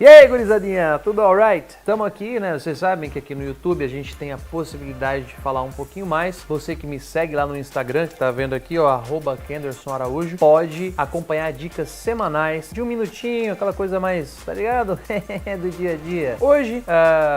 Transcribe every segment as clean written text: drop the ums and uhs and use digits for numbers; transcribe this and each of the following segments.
E aí, gurizadinha, tudo alright? Estamos aqui, né? Vocês sabem que aqui no YouTube a gente tem a possibilidade de falar um pouquinho mais. Você que me segue lá no Instagram, que tá vendo aqui, ó, @KendersonAraújo, pode acompanhar dicas semanais de um minutinho, aquela coisa mais, tá ligado? Do dia a dia. Hoje,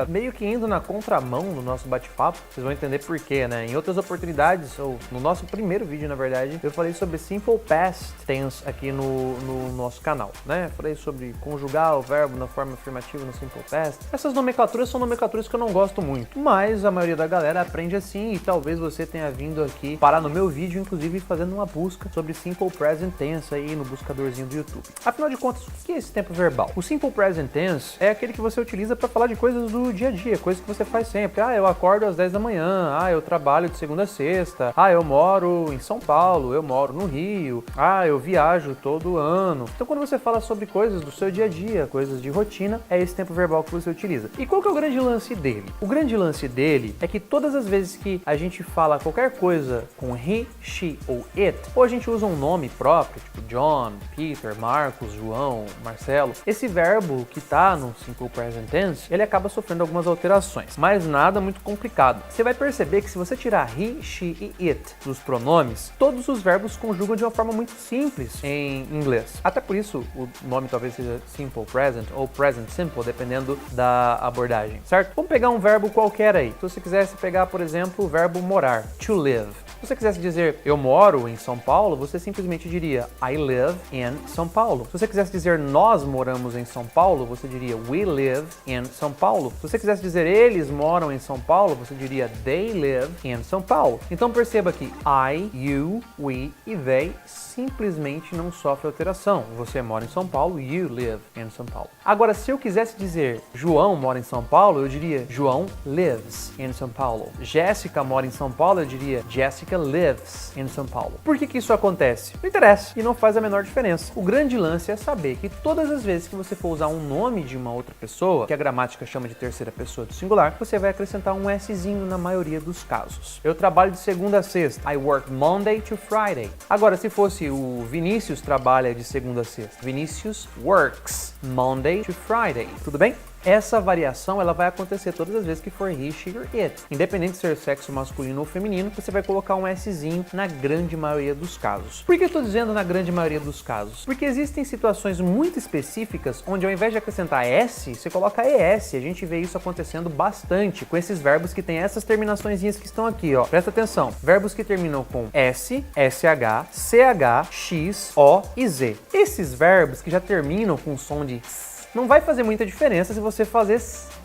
meio que indo na contramão do nosso bate-papo, vocês vão entender por quê, né? Em outras oportunidades, ou no nosso primeiro vídeo, na verdade, eu falei sobre Simple Past Tense aqui no nosso canal, né? Falei sobre conjugar o verbo na forma afirmativa no Simple Past. Essas nomenclaturas são nomenclaturas que eu não gosto muito, mas a maioria da galera aprende assim e talvez você tenha vindo aqui parar no meu vídeo, inclusive fazendo uma busca sobre Simple Present Tense aí no buscadorzinho do YouTube. Afinal de contas, o que é esse tempo verbal? O Simple Present Tense é aquele que você utiliza para falar de coisas do dia a dia, coisas que você faz sempre. Eu acordo às 10 da manhã, eu trabalho de segunda a sexta, eu moro em São Paulo, eu moro no Rio, eu viajo todo ano. Então quando você fala sobre coisas do seu dia a dia, coisas de rotina, é esse tempo verbal que você utiliza. E qual que é o grande lance dele? O grande lance dele é que todas as vezes que a gente fala qualquer coisa com he, she ou it, ou a gente usa um nome próprio, tipo John, Peter, Marcos, João, Marcelo, esse verbo que tá no Simple Present Tense, ele acaba sofrendo algumas alterações, mas nada muito complicado. Você vai perceber que se você tirar he, she e it dos pronomes, todos os verbos conjugam de uma forma muito simples em inglês. Até por isso o nome talvez seja Simple Present ou Present Simple, dependendo da abordagem, certo? Vamos pegar um verbo qualquer aí. Se você quisesse pegar, por exemplo, o verbo morar, to live. Se você quisesse dizer eu moro em São Paulo, você simplesmente diria I live in São Paulo. Se você quisesse dizer nós moramos em São Paulo, você diria we live in São Paulo. Se você quisesse dizer eles moram em São Paulo, você diria they live in São Paulo. Então perceba que I, you, we e they simplesmente não sofre alteração. Você mora em São Paulo, you live in São Paulo. Agora, se eu quisesse dizer João mora em São Paulo, eu diria João lives in São Paulo. Jéssica mora em São Paulo, eu diria Jessica lives in São Paulo. Por que isso acontece? Não interessa e não faz a menor diferença. O grande lance é saber que todas as vezes que você for usar um nome de uma outra pessoa, que a gramática chama de terceira pessoa do singular, você vai acrescentar um Szinho na maioria dos casos. Eu trabalho de segunda a sexta. I work Monday to Friday. Agora, se fosse o Vinícius trabalha de segunda a sexta. Vinícius works Monday to Friday. Tudo bem? Essa variação ela vai acontecer todas as vezes que for he, she or it. Independente de ser sexo masculino ou feminino, você vai colocar um Szinho na grande maioria dos casos. Por que eu estou dizendo na grande maioria dos casos? Porque existem situações muito específicas onde ao invés de acrescentar S, você coloca ES. A gente vê isso acontecendo bastante com esses verbos que têm essas terminaçõezinhas que estão aqui, ó. Presta atenção. Verbos que terminam com S, SH, CH, X, O e Z. Esses verbos que já terminam com o som de S, não vai fazer muita diferença se você fazer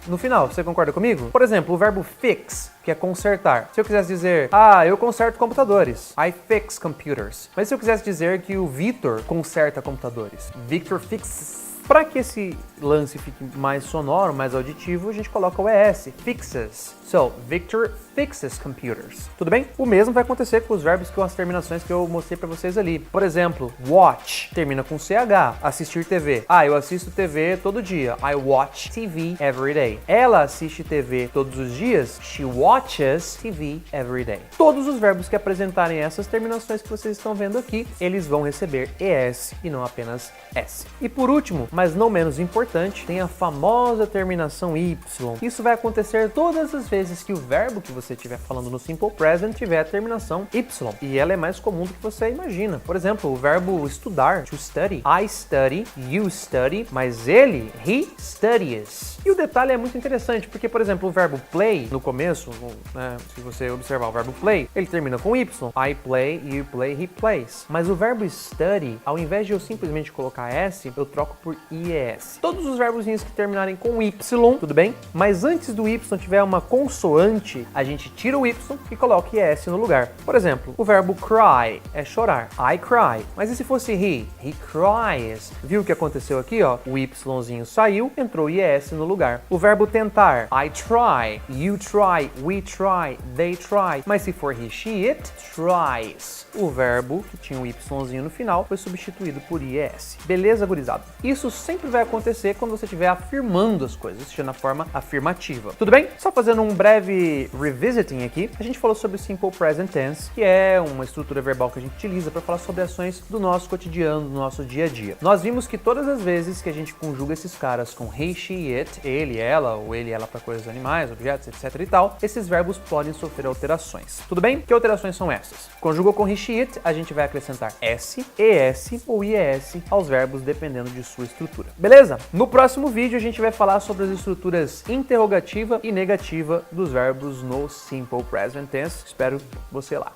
no final, você concorda comigo? Por exemplo, o verbo fix, que é consertar. Se eu quisesse dizer, eu conserto computadores, I fix computers. Mas se eu quisesse dizer que o Victor conserta computadores, Victor fixes. Para que esse lance fique mais sonoro, mais auditivo, a gente coloca o ES, fixes. So, Victor fixes computers. Tudo bem? O mesmo vai acontecer com os verbos com as terminações que eu mostrei para vocês ali. Por exemplo, watch termina com CH. Assistir TV. Eu assisto TV todo dia. I watch TV every day. Ela assiste TV todos os dias. She watches TV every day. Todos os verbos que apresentarem essas terminações que vocês estão vendo aqui, eles vão receber ES e não apenas S. E por último, mas não menos importante, tem a famosa terminação Y. Isso vai acontecer todas as vezes que o verbo que você estiver falando no Simple Present tiver a terminação Y. E ela é mais comum do que você imagina. Por exemplo, o verbo estudar, to study. I study, you study, mas ele, he studies. E o detalhe é muito interessante, porque, por exemplo, o verbo play, no começo, se você observar o verbo play, ele termina com Y. I play, you play, he plays. Mas o verbo study, ao invés de eu simplesmente colocar S, eu troco por IES. Todos os verbos que terminarem com Y, tudo bem? Mas antes do Y tiver uma consoante, a gente tira o Y e coloca IES no lugar. Por exemplo, o verbo cry é chorar. I cry. Mas e se fosse he? He cries. Viu o que aconteceu aqui, ó? O Yzinho saiu, entrou IES no lugar. O verbo tentar. I try. You try. We try. They try. Mas se for he, she, it tries. O verbo que tinha o Yzinho no final foi substituído por IES. Beleza, gurizada? Isso sempre vai acontecer ser quando você estiver afirmando as coisas, seja na forma afirmativa. Tudo bem? Só fazendo um breve revisiting aqui, a gente falou sobre o Simple Present Tense, que é uma estrutura verbal que a gente utiliza para falar sobre ações do nosso cotidiano, do nosso dia a dia. Nós vimos que todas as vezes que a gente conjuga esses caras com he, she, it, ele, ela, ou ele, ela para coisas animais, objetos, etc e tal, esses verbos podem sofrer alterações. Tudo bem? Que alterações são essas? Conjugou com he, she, it, a gente vai acrescentar s, es ou ies aos verbos dependendo de sua estrutura. Beleza? No próximo vídeo a gente vai falar sobre as estruturas interrogativa e negativa dos verbos no Simple Present Tense. Espero você lá.